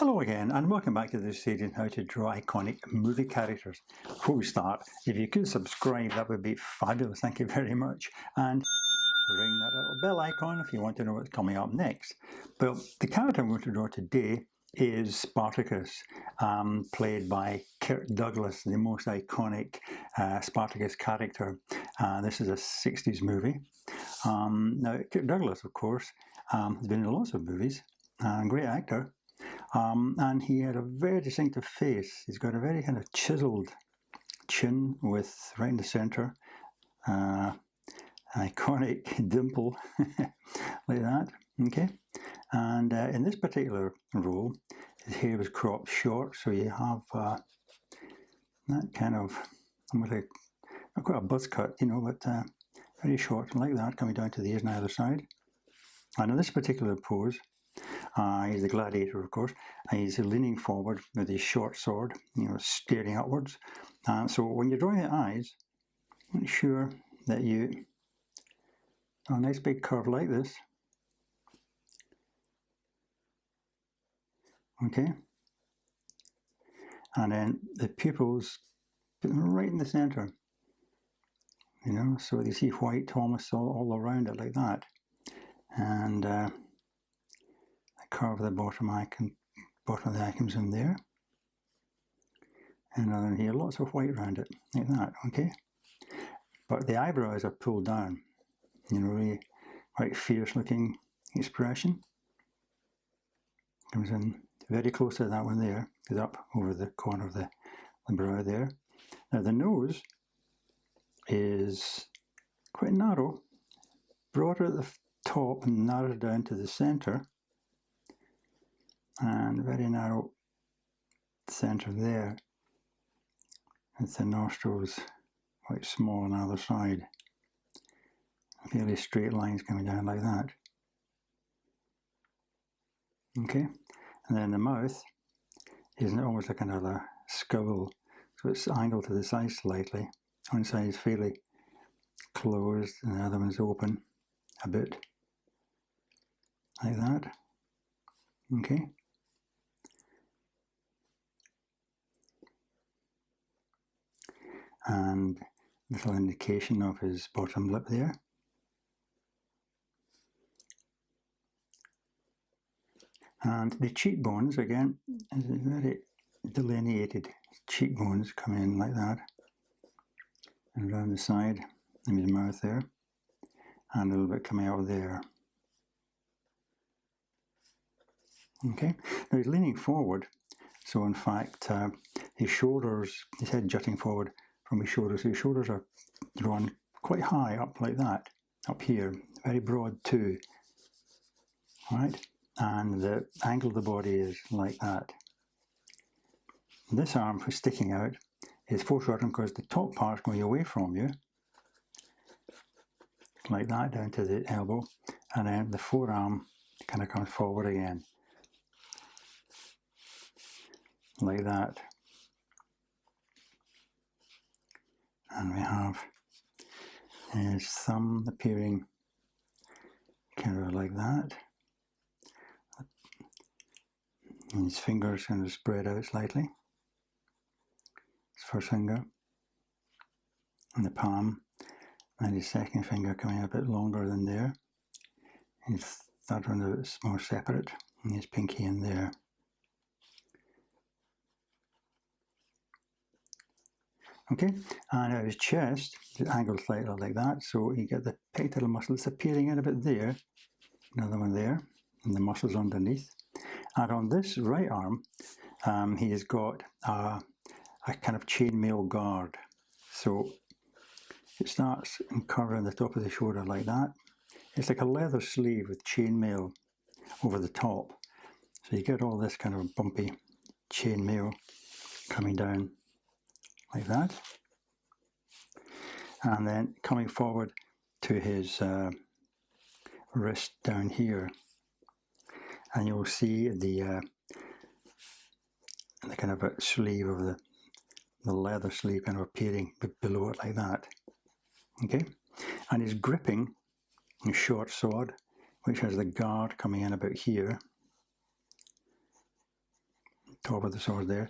Hello again, and welcome back to this series on how to draw iconic movie characters. Before we start, if you could subscribe, that would be fabulous. Thank you very much. And ring that little bell icon if you want to know what's coming up next. But the character I'm going to draw today is Spartacus, played by Kirk, the most iconic Spartacus character. This is a 60s movie. Now, Kirk Douglas, of course, has been in lots of movies, great actor. And he had a very distinctive face. He's got a very kind of chiseled chin with right in the center, iconic dimple like that. Okay, and in this particular role, his hair was cropped short, so you have that kind of almost like not quite a buzz cut, you know, but very short like that, coming down to the ears on either side. And in this particular pose, he's the gladiator, of course, and he's leaning forward with his short sword, you know, staring upwards. So when you're drawing the eyes, make sure that you a nice big curve like this. Okay, and then the pupils right in the center, you know, so you see white almost all around it like that, and curve the bottom of the eye comes in there, and then here lots of white around it like that. Okay, but the eyebrows are pulled down, you know, really quite fierce looking expression. Comes in very close to that one there, is up over the corner of the brow there. Now the nose is quite narrow, broader at the top and narrowed down to the center, and very narrow center there, with the nostrils quite small on either side, fairly straight lines coming down like that. Okay, and then the mouth is almost like another scowl, so it's angled to the side slightly. One side is fairly closed and the other one's open a bit like that. Okay, and little indication of his bottom lip there. And the cheekbones, again, is very delineated cheekbones coming in like that, and around the side of his mouth there, and a little bit coming out there. Okay, now he's leaning forward, so in fact his shoulders, his head jutting forward from his shoulders, so his shoulders are drawn quite high up like that, up here, very broad too, right? And the angle of the body is like that. This arm is sticking out is foreshortened because the top part is going away from you, like that, down to the elbow, and then the forearm kind of comes forward again, like that. And we have his thumb appearing kind of like that, and his fingers kind of spread out slightly. His first finger and the palm, and his second finger coming a bit longer than there. And his third one a bit more separate, and his pinky in there. Okay, and now his chest is angled slightly like that, so you get the pectoral muscles appearing in a bit there, another one there, and the muscles underneath. And on this right arm, he has got a kind of chainmail guard. So it starts and covering the top of the shoulder like that. It's like a leather sleeve with chainmail over the top. So you get all this kind of bumpy chainmail coming down like that. And then coming forward to his wrist down here. And you'll see the kind of a sleeve of the leather sleeve kind of appearing below it like that. Okay, and he's gripping a short sword, which has the guard coming in about here, top of the sword there.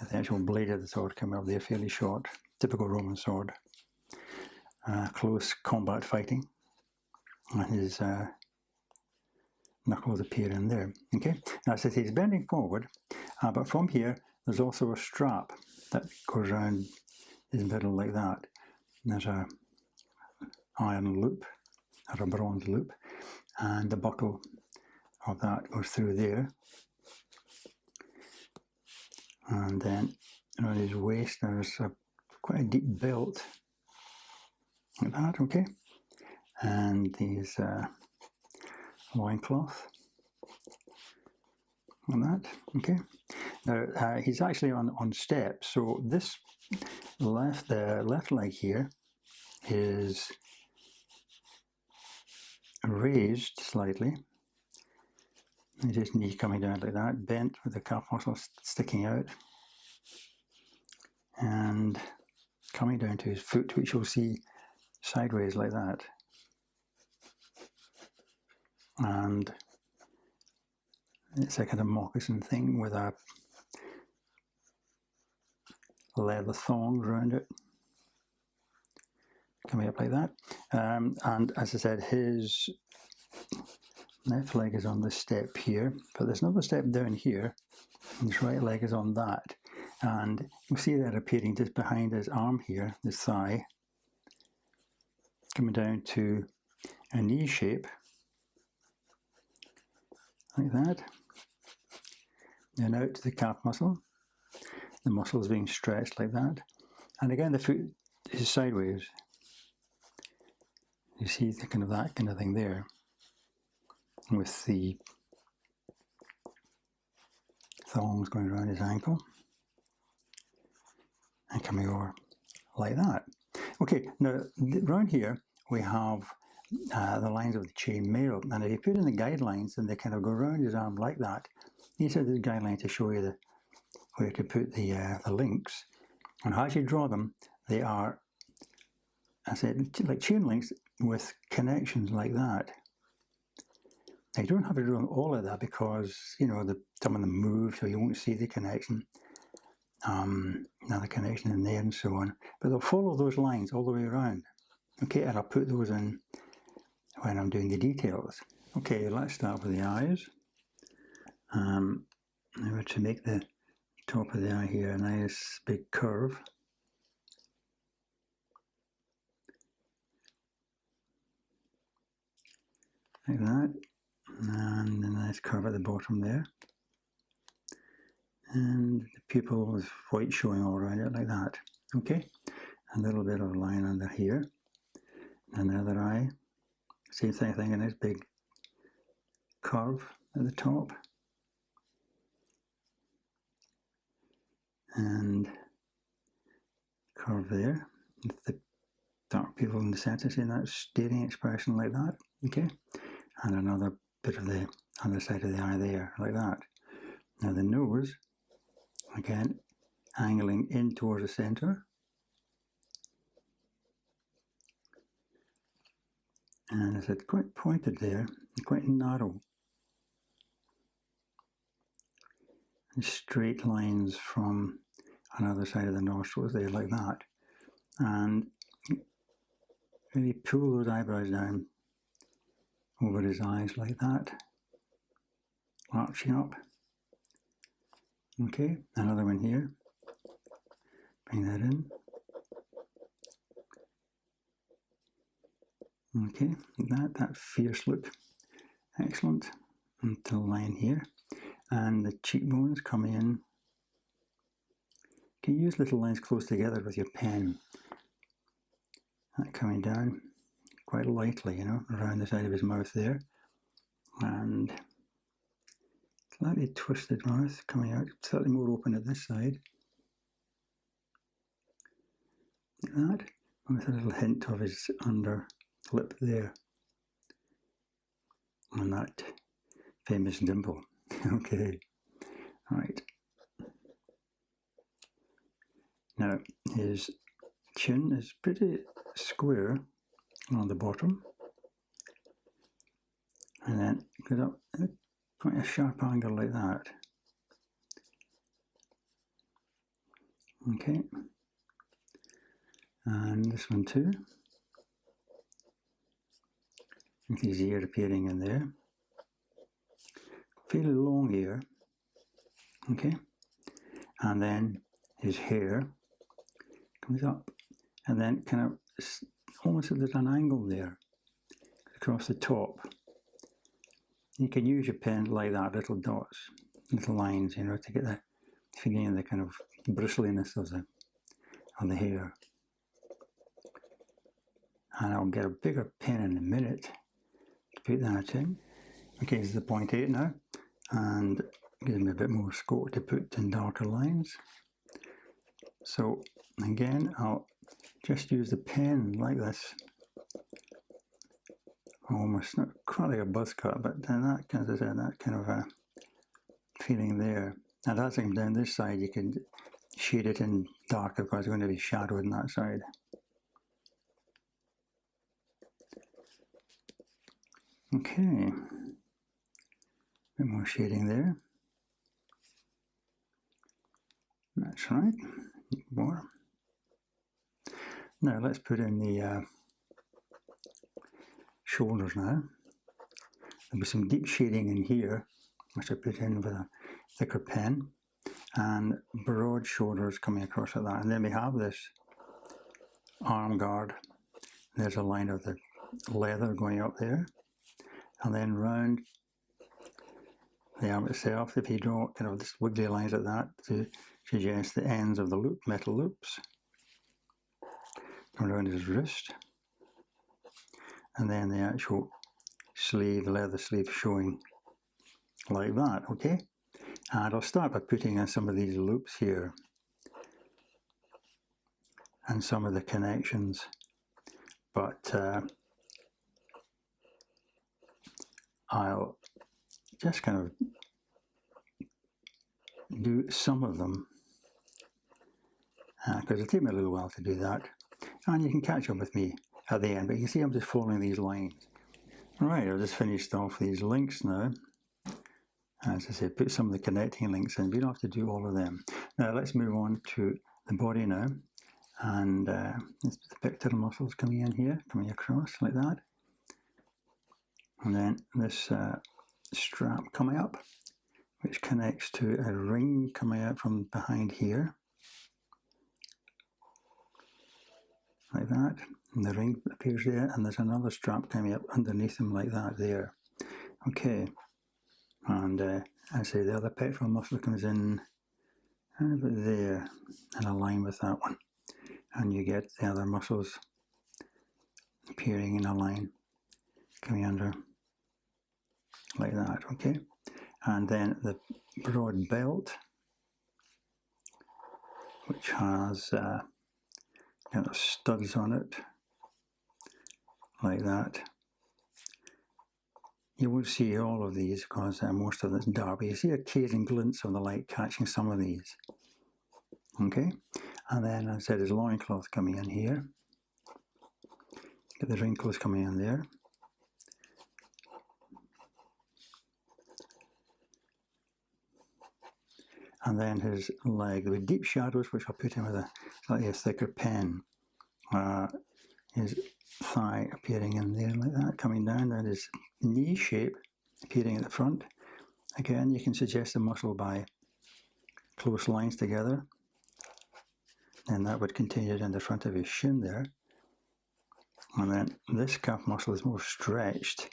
The actual blade of the sword coming up there, fairly short, typical Roman sword. Close combat fighting, and his knuckles appear in there. Okay, now as I say, he's bending forward, but from here there's also a strap that goes around his middle like that. And there's a iron loop, or a bronze loop, and the buckle of that goes through there. And then around his waist there's quite a deep belt, like that, okay? And his loincloth, like that, okay? Now, he's actually on steps, so this left leg here is raised slightly. And his knee coming down like that, bent with the calf muscle sticking out, and coming down to his foot, which you'll see sideways like that. And it's a kind of moccasin thing with a leather thong around it, coming up like that. And as I said, his left leg is on the step here, but there's another step down here, and his right leg is on that. And you'll see that appearing just behind his arm here, his thigh, coming down to a knee shape, like that. Then out to the calf muscle. The muscle is being stretched like that. And again, the foot is sideways. You see the kind of that kind of thing there, with the thongs going around his ankle and coming over like that. Okay, now around here we have the lines of the chain mail, and if you put in the guidelines and they kind of go around his arm like that, these are the guidelines to show you where to put the links, and as you draw them, they are, I said, like chain links with connections like that. Now, you don't have to draw all of that because, you know, some of them move, so you won't see the connection. Another connection in there and so on. But they'll follow those lines all the way around. Okay, and I'll put those in when I'm doing the details. Okay, let's start with the eyes. Now to make the top of the eye here a nice big curve. Like that. And a nice curve at the bottom there. And the pupil with white showing all around it like that. Okay, a little bit of a line under here. Another eye, same thing, a nice big curve at the top. And curve there, with the dark pupil in the center, seeing that staring expression like that. Okay, and another bit of the other side of the eye there, like that. Now the nose, again, angling in towards the center. And as it's quite pointed there, quite narrow. And straight lines from another side of the nostrils there, like that. And really pull those eyebrows down over his eyes like that, arching up. Okay, another one here. Bring that in. Okay, that fierce look, excellent. Until line here, and the cheekbones coming in. You can use little lines close together with your pen. That coming down quite lightly, you know, around the side of his mouth there, and slightly twisted mouth coming out, slightly more open at this side, like that, with a little hint of his under lip there, and that famous dimple. Okay, right. Now his chin is pretty square on the bottom, and then goes up at quite a sharp angle like that, Okay, and this one too, with his ear appearing in there. Fairly long ear, okay, and then his hair comes up, and then kind of almost there's an angle there across the top. You can use your pen like that, little dots, little lines, you know, to get the feeling of the kind of bristliness of the hair. And I'll get a bigger pen in a minute to put that in. Okay, this is the 0.8 now, and gives me a bit more scope to put in darker lines. So again, I'll just use the pen like this, almost not quite like a buzz cut, but then that kind of a feeling there. And as I come down this side, you can shade it in darker because it's going to be shadowed on that side. Okay, a bit more shading there. That's right, more. Now let's put in the shoulders now. There'll be some deep shading in here, which I put in with a thicker pen, and broad shoulders coming across like that. And then we have this arm guard. There's a line of the leather going up there, and then round the arm itself, if you draw kind of just wiggly lines like that to suggest the ends of the loop, metal loops, around his wrist, and then the actual sleeve, leather sleeve showing like that, okay? And I'll start by putting in some of these loops here and some of the connections, but I'll just kind of do some of them because it'll take me a little while to do that, and you can catch up with me at the end, but you see I'm just following these lines. Right, I've just finished off these links now. As I say, put some of the connecting links in, but you don't have to do all of them. Now let's move on to the body now, and the pectoral muscles coming in here, coming across like that, and then this strap coming up, which connects to a ring coming out from behind here, like that, and the ring appears there, and there's another strap coming up underneath him like that there. Okay, and as I say, the other pectoral muscle comes in about there and align with that one, and you get the other muscles appearing in a line coming under like that, okay? And then the broad belt, which has kind of studs on it like that. You won't see all of these because most of it's dark, but you see occasional glints of the light catching some of these. Okay, and then as I said, there's loincloth coming in here. Get the wrinkles coming in there. And then his leg with deep shadows, which I'll put in with a slightly thicker pen. His thigh appearing in there like that, coming down, and his knee shape appearing at the front. Again, you can suggest the muscle by close lines together, and that would continue in the front of his shin there. And then this calf muscle is more stretched,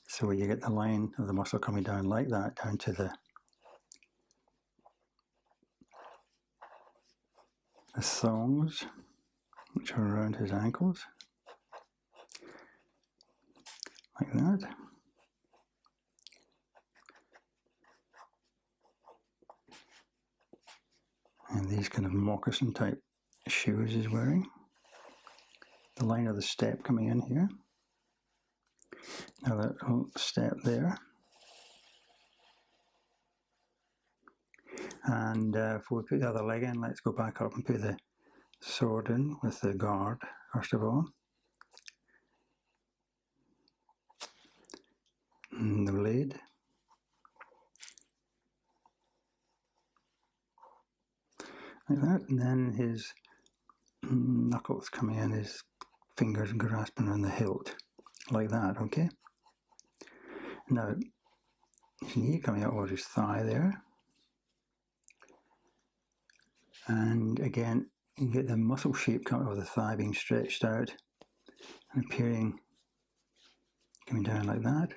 so you get the line of the muscle coming down like that, down to the thongs, which are around his ankles, like that. And these kind of moccasin type shoes he's wearing. The line of the step coming in here. Another step there. And if we put the other leg in, let's go back up and put the sword in with the guard, first of all. And the blade. like that, and then his knuckles coming in, his fingers grasping on the hilt, like that, okay? Now, his knee coming out over his thigh there. And again, you get the muscle shape coming out of the thigh being stretched out and appearing, coming down like that.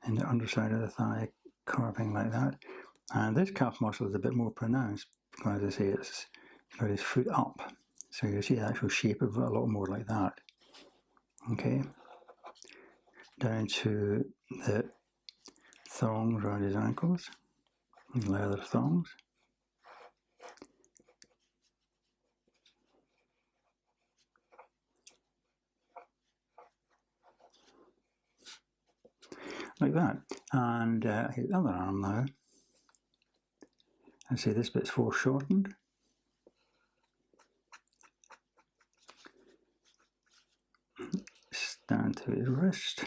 And the underside of the thigh carving like that. And this calf muscle is a bit more pronounced because, as I say, it's got his foot up. So you see the actual shape of it a lot more like that. Okay. Down to the thongs around his ankles, leather thongs. Like that. And his other arm now. I say this bit's foreshortened. Down to his wrist.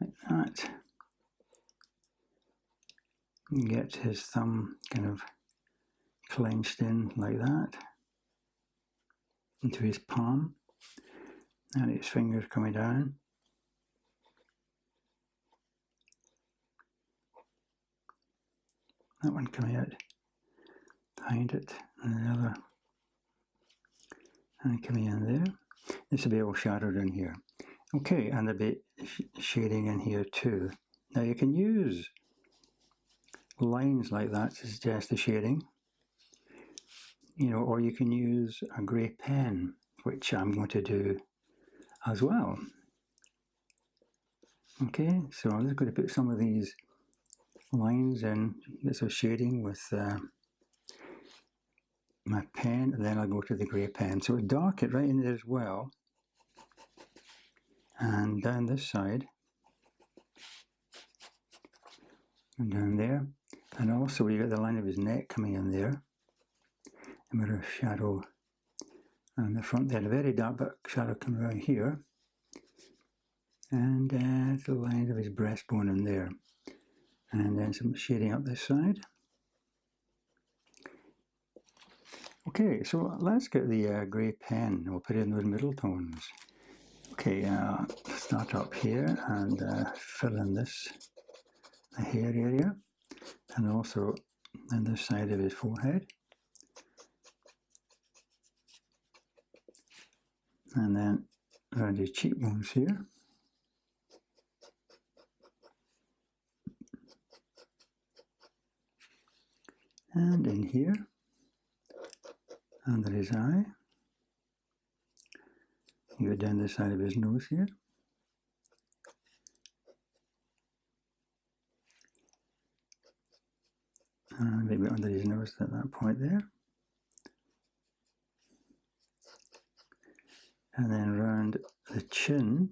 Like that. Get his thumb kind of clenched in like that. Into his palm. And his fingers coming down. That one coming out behind it, and the other, and coming in there. This will be all shadowed in here. Okay, and there'll be shading in here too. Now you can use lines like that to suggest the shading, you know, or you can use a grey pen, which I'm going to do as well. Okay, so I'm just going to put some of these lines in, bits of shading with my pen, and then I'll go to the grey pen. So dark it right in there as well. And down this side. And down there. And also you get the line of his neck coming in there. A bit of shadow on the front there. A very dark shadow coming around here. And the line of his breastbone in there. And then some shading up this side. Okay, so let's get the grey pen. We'll put in those middle tones. Okay, start up here and fill in this, the hair area, and also on this side of his forehead. And then around his cheekbones here. And in here, under his eye. You go down the side of his nose here. And maybe under his nose at that point there. And then around the chin.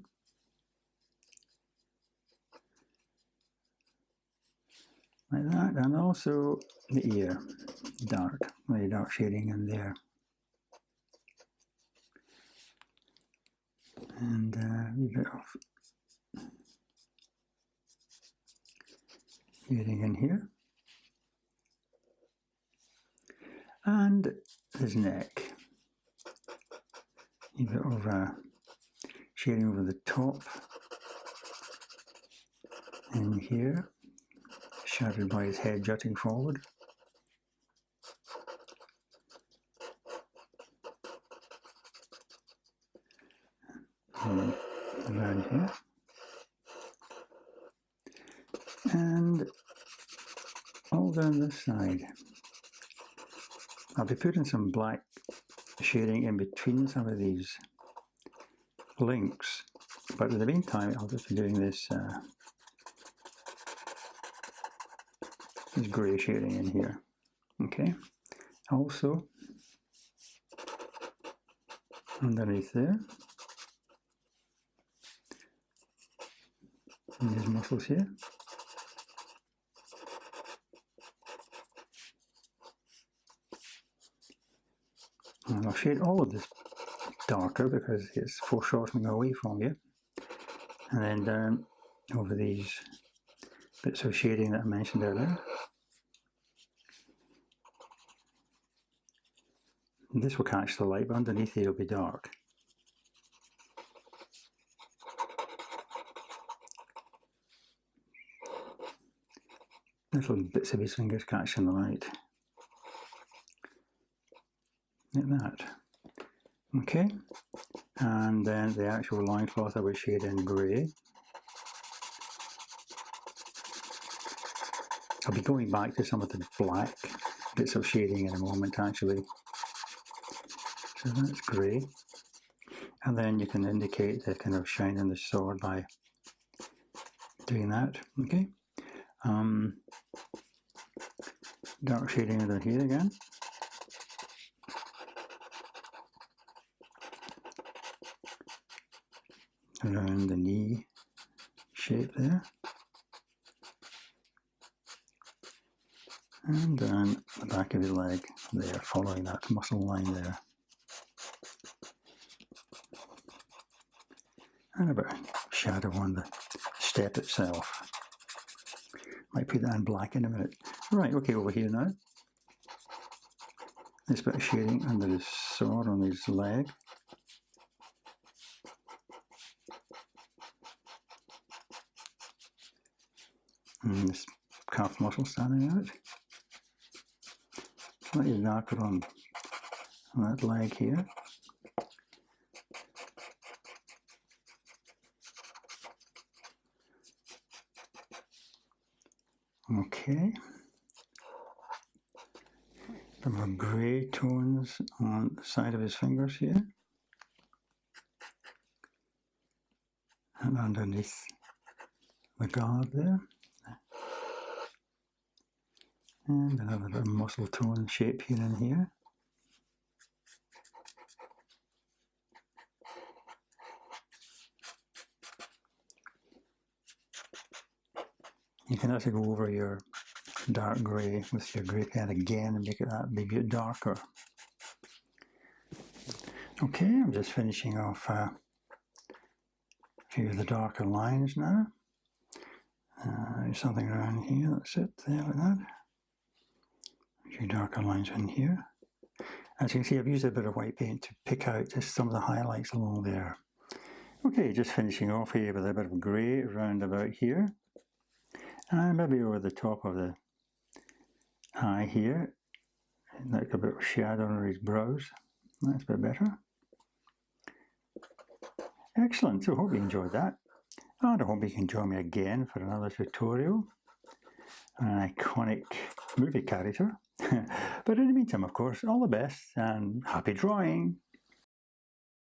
Like that, and also the ear, dark, very dark shading in there. And a bit of shading in here. And his neck. A bit of shading over the top. In here. Shadowed by his head jutting forward. And around here. And all down this side. I'll be putting some black shading in between some of these links, but in the meantime I'll just be doing this grey shading in here. Okay, also underneath there, and these muscles here. And I'll shade all of this darker because it's foreshortening away from you. And then down over these bits of shading that I mentioned earlier. And this will catch the light, but underneath here it'll be dark. Little bits of his fingers catching the light. Like that. Okay, and then the actual loincloth I will shade in grey. I'll be going back to some of the black bits of shading in a moment actually. So that's grey. And then you can indicate the kind of shine in the sword by doing that. Okay. Dark shading under here again. Around the knee shape there. And then the back of the leg there, following that muscle line there. And a bit of shadow on the step itself. Might put that in black in a minute. Right, okay, over here now. This bit of shading under his sword on his leg. And this calf muscle standing out. Slightly darker on that leg here. Okay. Some more grey tones on the side of his fingers here. And underneath the guard there. And another bit of muscle tone shape here and here. You can actually go over your dark grey with your grey pen again and make it that maybe a bit darker. Okay, I'm just finishing off a few of the darker lines now. Something around here, that's it, there like that. A few darker lines in here. As you can see, I've used a bit of white paint to pick out just some of the highlights along there. Okay, just finishing off here with a bit of grey around about here. And maybe over the top of the eye here, like a bit of shadow under his brows. That's a bit better. Excellent, so I hope you enjoyed that. And I hope you can join me again for another tutorial on an iconic movie character. But in the meantime, of course, all the best and happy drawing!